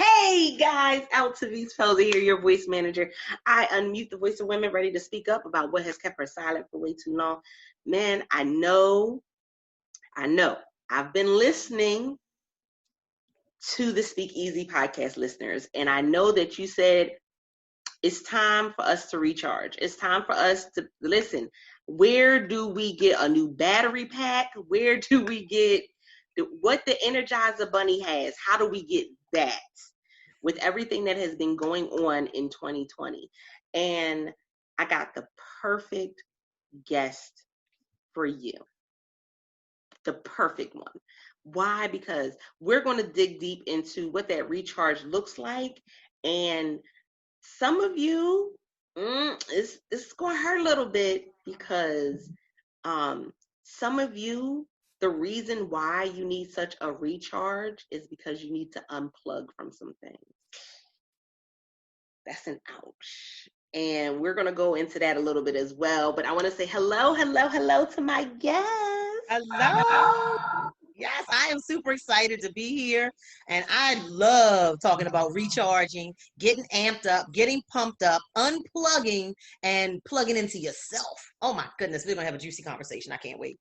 Hey guys, out to these Felder here, your voice manager. I unmute the voice of women ready to speak up about what has kept her silent for way too long. Man, I know. I've been listening to the Speak Easy podcast listeners, and I know that you said it's time for us to recharge. It's time for us to listen. Where do we get a new battery pack? Where do we get what the Energizer Bunny has? How do we get that with everything that has been going on in 2020? And I got the perfect guest for you. The perfect one. Why? Because we're going to dig deep into what that recharge looks like. And some of you, it's going to hurt a little bit because some of you, the reason why you need such a recharge is because you need to unplug from some things. That's an ouch. And we're going to go into that a little bit as well. But I want to say hello to my guest. Hello. Yes, I am super excited to be here. And I love talking about recharging, getting amped up, getting pumped up, unplugging, and plugging into yourself. Oh my goodness, we're going to have a juicy conversation. I can't wait.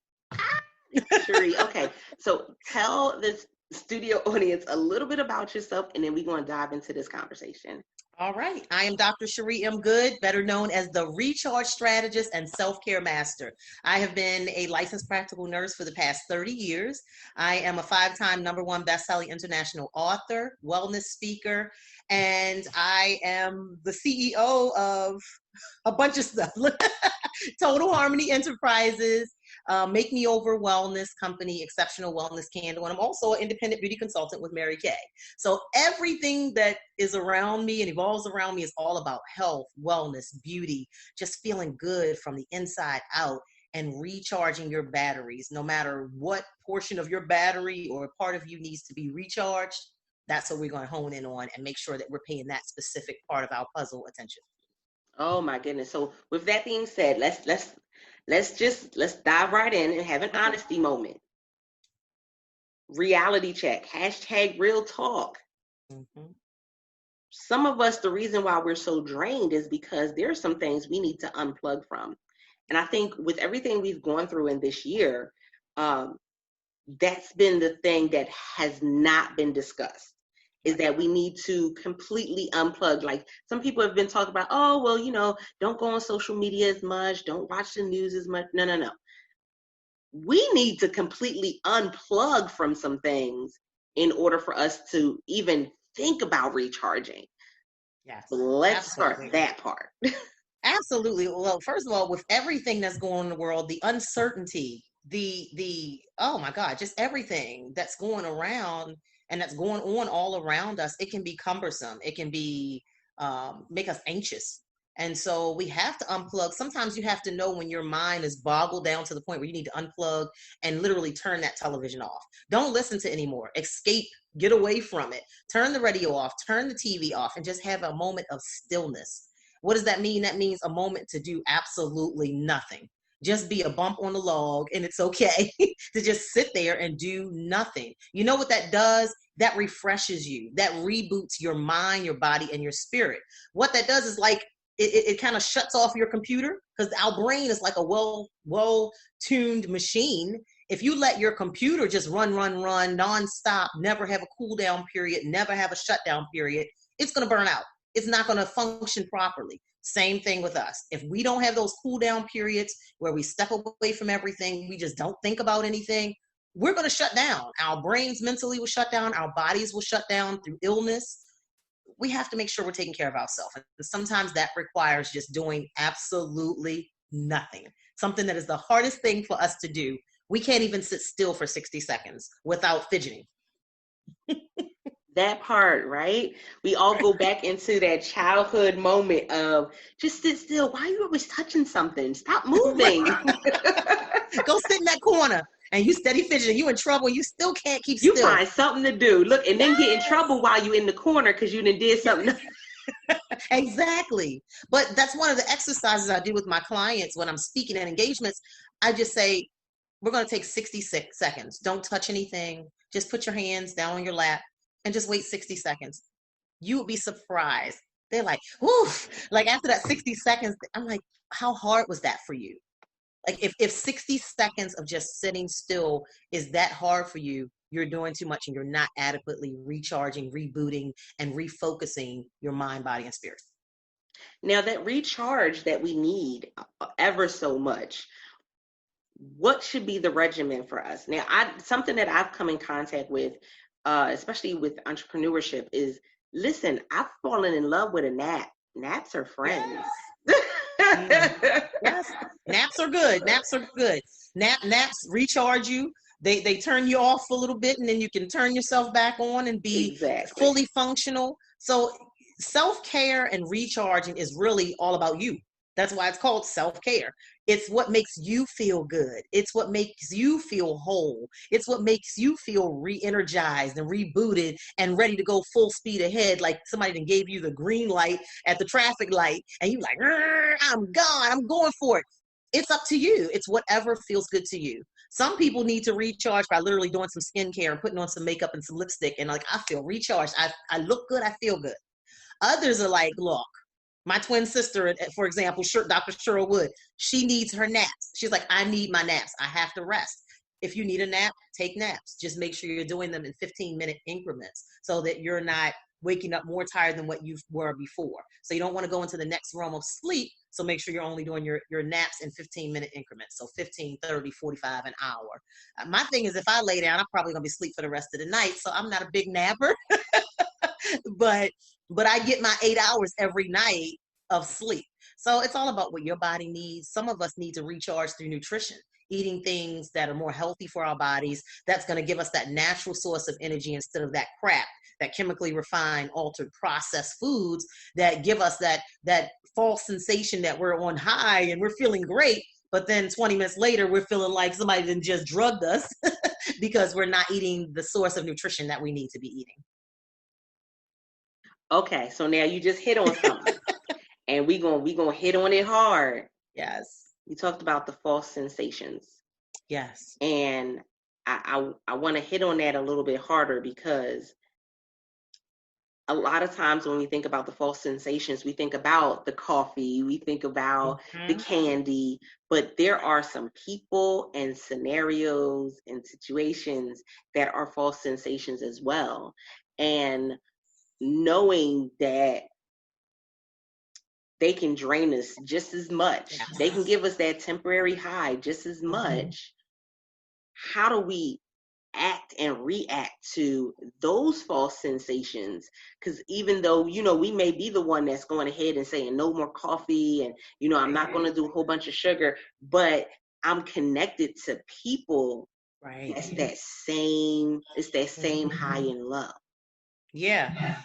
Chere, okay. So tell this studio audience a little bit about yourself, and then we're going to dive into this conversation. All right. I am Dr. Chere Goode, better known as the Recharge Strategist and Self-Care Master. I have been a licensed practical nurse for the past 30 years. I am a 5-time #1 best-selling international author, wellness speaker, and I am the CEO of a bunch of stuff. Total Harmony Enterprises, Make Me Over Wellness Company, Exceptional Wellness Candle, and I'm also an independent beauty consultant with Mary Kay. So everything that is around me and evolves around me is all about health, wellness, beauty, just feeling good from the inside out and recharging your batteries. No matter what portion of your battery or part of you needs to be recharged, that's what we're going to hone in on and make sure that we're paying that specific part of our puzzle attention. Oh my goodness. So with that being said, let's dive right in and have an honesty moment. Reality check. #real talk. Mm-hmm. Some of us, the reason why we're so drained is because there are some things we need to unplug from. And I think with everything we've gone through in this year, that's been the thing that has not been discussed. Is that we need to completely unplug. Like some people have been talking about, oh, well, don't go on social media as much. Don't watch the news as much. No. We need to completely unplug from some things in order for us to even think about recharging. Yes. So let's start that part. Absolutely. Well, first of all, with everything that's going on in the world, the uncertainty, oh my God, just everything that's going around and that's going on all around us, it can be cumbersome. It can be make us anxious. And so we have to unplug. Sometimes you have to know when your mind is boggled down to the point where you need to unplug and literally turn that television off. Don't listen to anymore. Escape, get away from it. Turn the radio off, turn the TV off, and just have a moment of stillness. What does that mean? That means a moment to do absolutely nothing. Just be a bump on the log, and it's okay to just sit there and do nothing. You know what that does? That refreshes you. That reboots your mind, your body, and your spirit. What that does is like it kind of shuts off your computer, because our brain is like a well-tuned machine. If you let your computer just run nonstop, never have a cool down period, never have a shutdown period, it's going to burn out. It's not going to function properly. Same thing with us. If we don't have those cool down periods where we step away from everything, we just don't think about anything, we're going to shut down. Our brains mentally will shut down. Our bodies will shut down through illness. We have to make sure we're taking care of ourselves. And sometimes that requires just doing absolutely nothing. Something that is the hardest thing for us to do. We can't even sit still for 60 seconds without fidgeting. That part, right? We all go back into that childhood moment of just sit still. Why are you always touching something? Stop moving. Go sit in that corner and you steady fidgeting. You in trouble. You still can't keep still. You find something to do. Look, and then get in trouble while you in the corner because you done did something. Exactly. But that's one of the exercises I do with my clients when I'm speaking at engagements. I just say, we're going to take 66 seconds. Don't touch anything. Just put your hands down on your lap and just wait 60 seconds. You would be surprised. They're like, woof. Like after that 60 seconds, I'm like, how hard was that for you? Like if 60 seconds of just sitting still is that hard for you, you're doing too much and you're not adequately recharging, rebooting, and refocusing your mind, body, and spirit. Now that recharge that we need ever so much, what should be the regimen for us? Now, something that I've come in contact with, especially with entrepreneurship, is listen. I've fallen in love with a nap. Naps are friends. Yes, naps are good. Naps are good. Naps recharge you. They turn you off a little bit, and then you can turn yourself back on and be Exactly. fully functional. So self-care and recharging is really all about you. That's why it's called self-care. It's what makes you feel good. It's what makes you feel whole. It's what makes you feel re-energized and rebooted and ready to go full speed ahead, like somebody then gave you the green light at the traffic light and you like, I'm gone, I'm going for it. It's up to you. It's whatever feels good to you. Some people need to recharge by literally doing some skincare and putting on some makeup and some lipstick and like, I feel recharged. I look good, I feel good. Others are like, look, my twin sister, for example, Dr. Chere Wood, she needs her naps. She's like, I need my naps. I have to rest. If you need a nap, take naps. Just make sure you're doing them in 15-minute increments so that you're not waking up more tired than what you were before. So you don't want to go into the next realm of sleep. So make sure you're only doing your naps in 15-minute increments. So 15, 30, 45, an hour. My thing is if I lay down, I'm probably going to be asleep for the rest of the night. So I'm not a big napper. but I get my 8 hours every night of sleep. So it's all about what your body needs. Some of us need to recharge through nutrition, eating things that are more healthy for our bodies. That's going to give us that natural source of energy instead of that crap, that chemically refined, altered, processed foods that give us that false sensation that we're on high and we're feeling great. But then 20 minutes later, we're feeling like somebody then just drugged us because we're not eating the source of nutrition that we need to be eating. Okay, so now you just hit on something, and we gonna hit on it hard. Yes. You talked about the false sensations. Yes. And I want to hit on that a little bit harder because a lot of times when we think about the false sensations, we think about the coffee, we think about the candy, but there are some people and scenarios and situations that are false sensations as well. And knowing that they can drain us just as much, Yes. they can give us that temporary high just as much. How do we act and react to those false sensations? Because even though, we may be the one that's going ahead and saying no more coffee and, I'm not going to do a whole bunch of sugar, but I'm connected to people. Right. It's that same high and low. Yeah.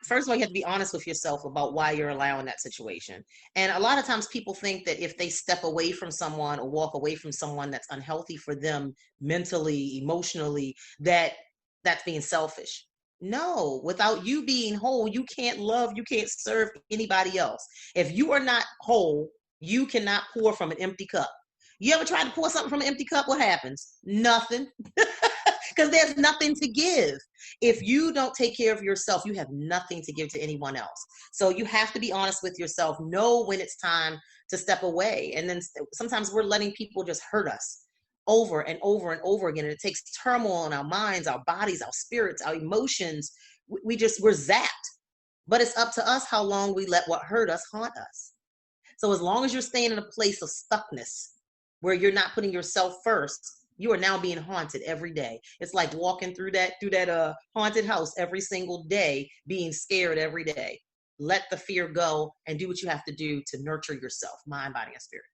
First of all, you have to be honest with yourself about why you're allowing that situation. And a lot of times people think that if they step away from someone or walk away from someone that's unhealthy for them mentally, emotionally, that's being selfish. No, without you being whole, you can't love, you can't serve anybody else. If you are not whole, you cannot pour from an empty cup. You ever tried to pour something from an empty cup? What happens? Nothing. Because there's nothing to give. If you don't take care of yourself, you have nothing to give to anyone else. So you have to be honest with yourself, know when it's time to step away. And then sometimes we're letting people just hurt us over and over and over again. And it takes turmoil in our minds, our bodies, our spirits, our emotions. We're zapped. But it's up to us how long we let what hurt us haunt us. So as long as you're staying in a place of stuckness where you're not putting yourself first, you are now being haunted every day. It's like walking through that haunted house every single day, being scared every day. Let the fear go and do what you have to do to nurture yourself, mind, body, and spirit.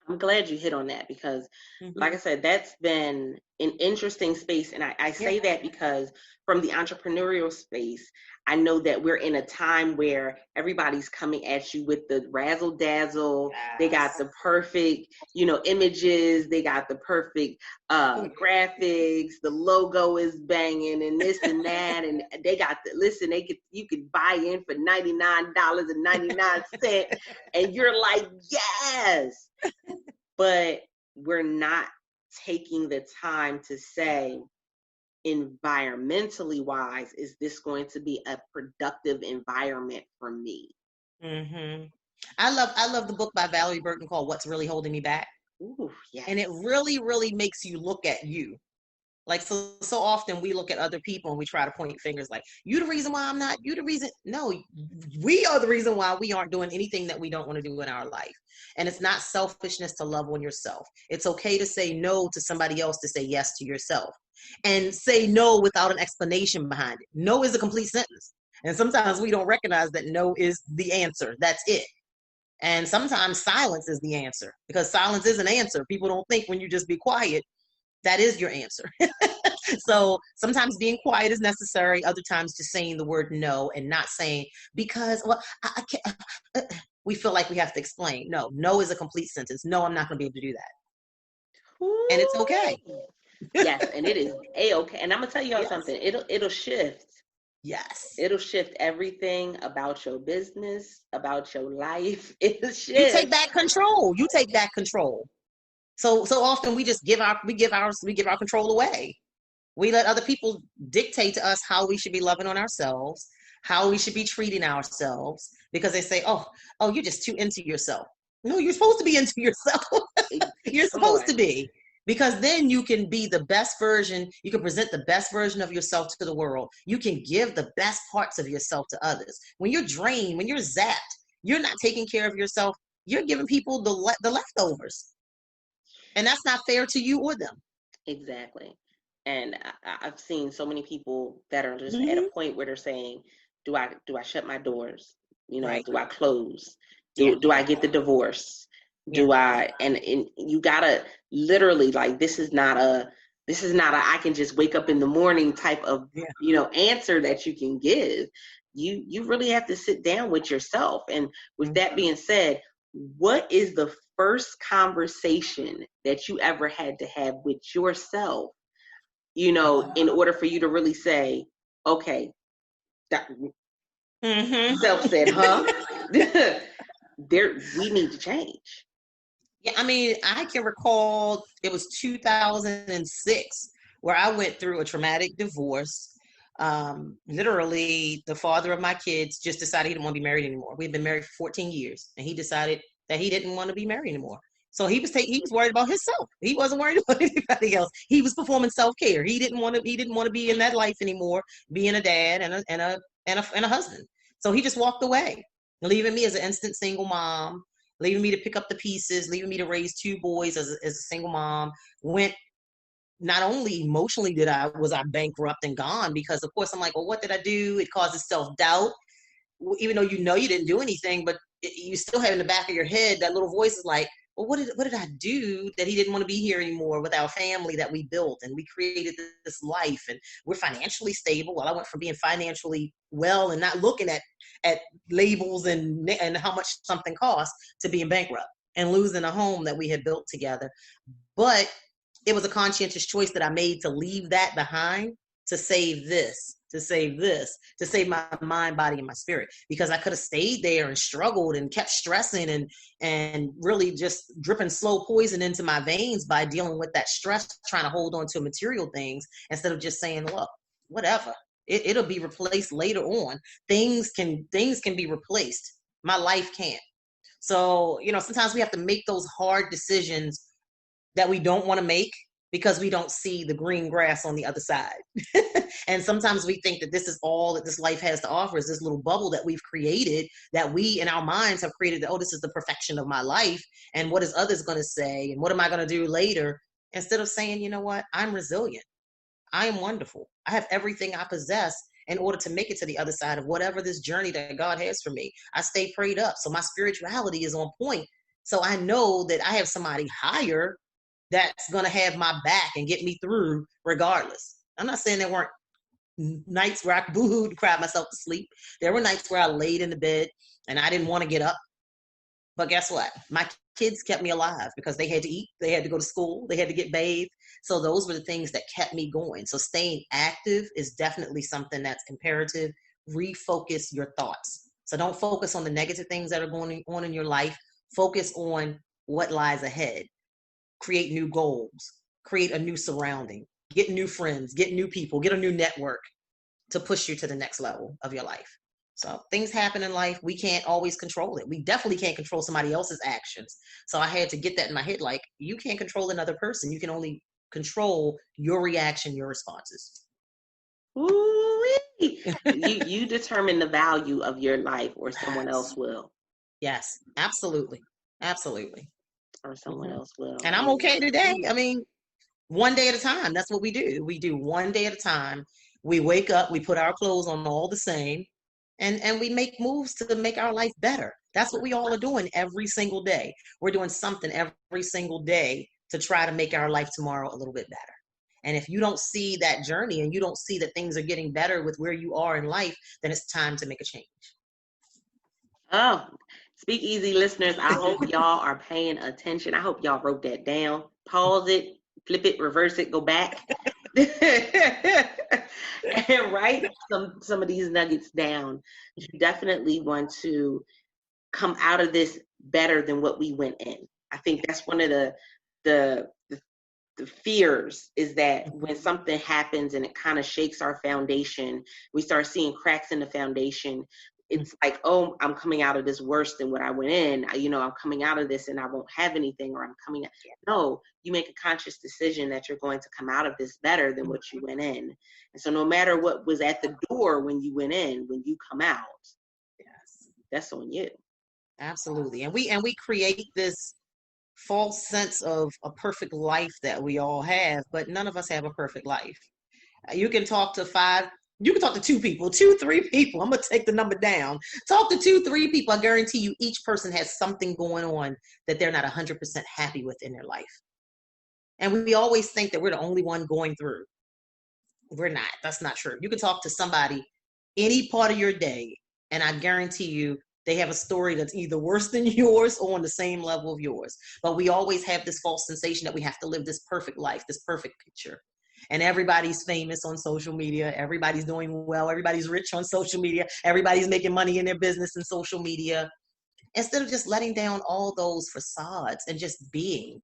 I'm glad you hit on that because, like I said, that's been an interesting space. And I say that because from the entrepreneurial space, I know that we're in a time where everybody's coming at you with the razzle dazzle. Yes. They got the perfect, images. They got the perfect graphics. The logo is banging and this and that. And they got you could buy in for $99.99. And you're like, yes. But we're not taking the time to say, environmentally wise, is this going to be a productive environment for me? Mm-hmm. I love the book by Valerie Burton called What's Really Holding Me Back. Ooh, yes. And it really, really makes you look at you. Like, so often we look at other people and we try to point fingers like, you the reason why I'm not, you the reason. No, we are the reason why we aren't doing anything that we don't want to do in our life. And it's not selfishness to love on yourself. It's okay to say no to somebody else to say yes to yourself. And say no without an explanation behind it. No is a complete sentence. And sometimes we don't recognize that no is the answer. That's it. And sometimes silence is the answer, because silence is an answer. People don't think when you just be quiet, that is your answer. So sometimes being quiet is necessary. Other times just saying the word no and not saying because, well, I can't. We feel like we have to explain. No, no is a complete sentence. No, I'm not going to be able to do that. Ooh. And it's okay. Yes, and it is A-okay. And I'm going to tell y'all something. It'll shift. Yes. It'll shift everything about your business, about your life. It'll shift. You take back control. You take back control. So often we just give our control away. We let other people dictate to us how we should be loving on ourselves, how we should be treating ourselves, because they say, oh, you're just too into yourself. No, you're supposed to be into yourself. You're supposed to be, because then you can be the best version. You can present the best version of yourself to the world. You can give the best parts of yourself to others. When you're drained, when you're zapped, you're not taking care of yourself. You're giving people the leftovers. And that's not fair to you or them. Exactly. And I've seen so many people that are just at a point where they're saying, do I shut my doors? You know, Right. Do I close? Do I get the divorce? Do I, and you gotta literally, like, this is not a I can just wake up in the morning type of, answer that you can give. You really have to sit down with yourself. And with that being said, what is the first conversation that you ever had to have with yourself, in order for you to really say, okay, that self said, huh? We need to change. Yeah, I mean, I can recall it was 2006 where I went through a traumatic divorce. Literally, the father of my kids just decided he didn't want to be married anymore. We had been married for 14 years, and he decided that he didn't want to be married anymore. So he was worried about himself. He wasn't worried about anybody else. He was performing self-care. He didn't want to be in that life anymore, being a dad and a husband. So he just walked away, leaving me as an instant single mom, leaving me to pick up the pieces, leaving me to raise two boys as a single mom. Went, not only emotionally was I bankrupt and gone, because of course I'm like, well, what did I do? It causes self-doubt, even though you didn't do anything, but you still have in the back of your head that little voice is like, well, what did I do that he didn't want to be here anymore with our family that we built, and we created this life, and we're financially stable. Well, I went from being financially well and not looking at labels and how much something costs to being bankrupt and losing a home that we had built together. But it was a conscientious choice that I made to leave that behind to save this, to save my mind, body, and my spirit, because I could have stayed there and struggled and kept stressing and really just dripping slow poison into my veins by dealing with that stress, trying to hold on to material things instead of just saying, look, whatever, it'll be replaced later on. Things can be replaced. My life can't. So, sometimes we have to make those hard decisions that we don't want to make because we don't see the green grass on the other side. And sometimes we think that this is all that this life has to offer, is this little bubble that we've created, that we in our minds have created, that, oh, this is the perfection of my life, and what is others going to say, and what am I going to do later? Instead of saying, you know what, I'm resilient. I am wonderful. I have everything I possess in order to make it to the other side of whatever this journey that God has for me. I stay prayed up, so my spirituality is on point. So I know that I have somebody higher that's going to have my back and get me through regardless. I'm not saying there weren't nights where I boohooed and cried myself to sleep. There were nights where I laid in the bed and I didn't want to get up. But guess what? My kids kept me alive because they had to eat, they had to go to school, they had to get bathed. So those were the things that kept me going. So staying active is definitely something that's imperative. Refocus your thoughts. So don't focus on the negative things that are going on in your life. Focus on what lies ahead. Create new goals. Create a new surrounding. get new friends, get new people, get a new network to push you to the next level of your life. So things happen in life. We can't always control it. We definitely can't control somebody else's actions. So I had to get that in my head. Like, you can't control another person. You can only control your reaction, your responses. Ooh-wee. You determine the value of your life, or someone else will. Yes, absolutely. Absolutely. Or someone else will. And I'm okay today. I mean, one day at a time. That's what we do. We do one day at a time. We wake up, we put our clothes on all the same, and we make moves to make our life better. That's what we all are doing every single day. We're doing something every single day to try to make our life tomorrow a little bit better. And if you don't see that journey and you don't see that things are getting better with where you are in life, then it's time to make a change. Oh, Speak Easy listeners, I hope y'all are paying attention. I hope y'all wrote that down. Pause it, flip it, reverse it, go back. And write some of these nuggets down. You definitely want to come out of this better than what we went in. I think that's one of the fears, is that when something happens and it kind of shakes our foundation, we start seeing cracks in the foundation. It's like, oh, I'm coming out of this worse than what I went in. I'm coming out of this and I won't have anything, or I'm coming out. No, you make a conscious decision that you're going to come out of this better than what you went in. And so no matter what was at the door when you went in, when you come out, yes, that's on you. Absolutely. And we create this false sense of a perfect life that we all have, but none of us have a perfect life. You can talk to two people, 3 people. I'm going to take the number down. Talk to 3 people. I guarantee you each person has something going on that they're not 100% happy with in their life. And we always think that we're the only one going through. We're not. That's not true. You can talk to somebody any part of your day, and I guarantee you they have a story that's either worse than yours or on the same level of yours. But we always have this false sensation that we have to live this perfect life, this perfect picture. And everybody's famous on social media. Everybody's doing well. Everybody's rich on social media. Everybody's making money in their business in social media. Instead of just letting down all those facades and just being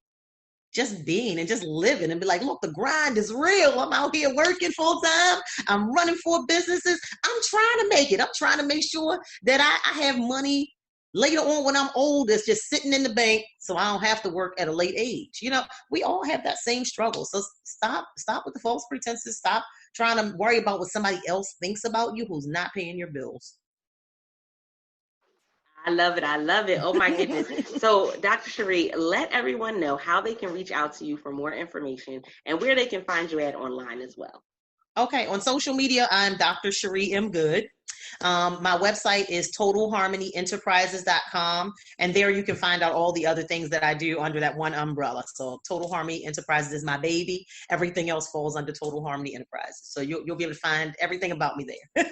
and just living and be like, look, the grind is real. I'm out here working full time. I'm running 4 businesses. I'm trying to make it. I'm trying to make sure that I have money later on when I'm old that's just sitting in the bank so I don't have to work at a late age. We all have that same struggle. So stop with the false pretenses. Stop trying to worry about what somebody else thinks about you who's not paying your bills. I love it. I love it. Oh my goodness. So Dr. Chere, let everyone know how they can reach out to you for more information and where they can find you at online as well. Okay. On social media, I'm Dr. Chere M. Goode. My website is totalharmonyenterprises.com. And there you can find out all the other things that I do under that one umbrella. So Total Harmony Enterprises is my baby. Everything else falls under Total Harmony Enterprises. So you'll be able to find everything about me there.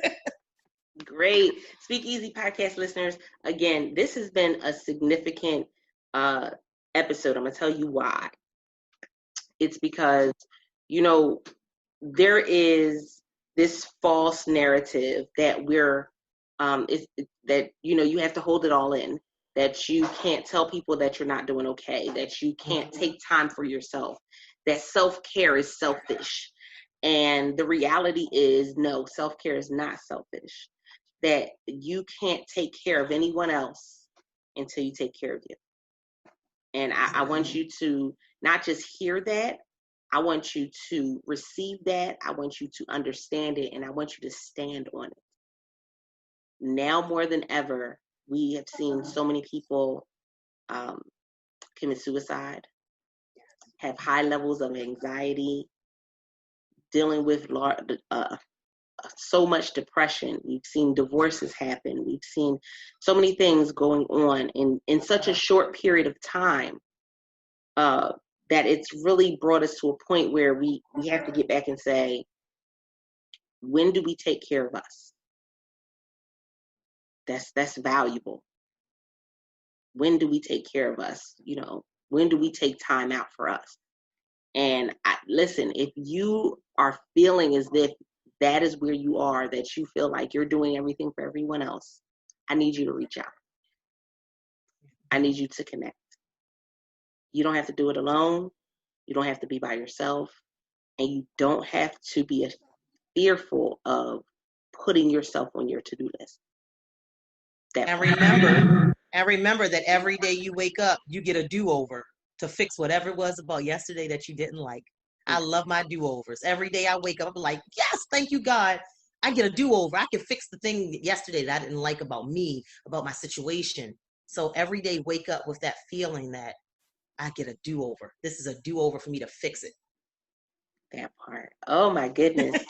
Great. Speak Easy podcast listeners, again, this has been a significant episode. I'm going to tell you why. It's because, there is this false narrative that you have to hold it all in, that you can't tell people that you're not doing okay, that you can't take time for yourself, that self-care is selfish. And the reality is, no, self-care is not selfish. That you can't take care of anyone else until you take care of you. And I want you to not just hear that, I want you to receive that, I want you to understand it, and I want you to stand on it. Now more than ever, we have seen so many people commit suicide, have high levels of anxiety, dealing with so much depression. We've seen divorces happen. We've seen so many things going on in such a short period of time that it's really brought us to a point where we have to get back and say, when do we take care of us? That's valuable. When do we take care of us? When do we take time out for us? And listen, if you are feeling as if that is where you are, that you feel like you're doing everything for everyone else, I need you to reach out. I need you to connect. You don't have to do it alone. You don't have to be by yourself. and you don't have to be fearful of putting yourself on your to-do list. And remember that every day you wake up, you get a do-over to fix whatever it was about yesterday that you didn't like. I love my do-overs. Every day I wake up, I'm like, yes, thank you, God. I get a do-over. I can fix the thing yesterday that I didn't like about me, about my situation. So every day wake up with that feeling that I get a do-over. This is a do-over for me to fix it. That part. Oh my goodness.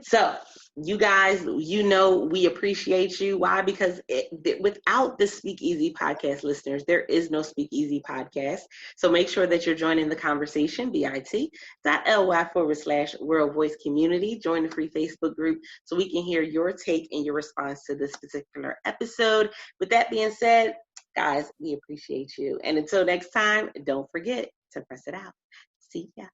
So you guys, we appreciate you. Why? Because without the Speakeasy podcast listeners, there is no Speakeasy podcast. So make sure that you're joining the conversation, bit.ly/World Voice Community. Join the free Facebook group so we can hear your take and your response to this particular episode. With that being said, guys, we appreciate you. And until next time, don't forget to press it out. See ya.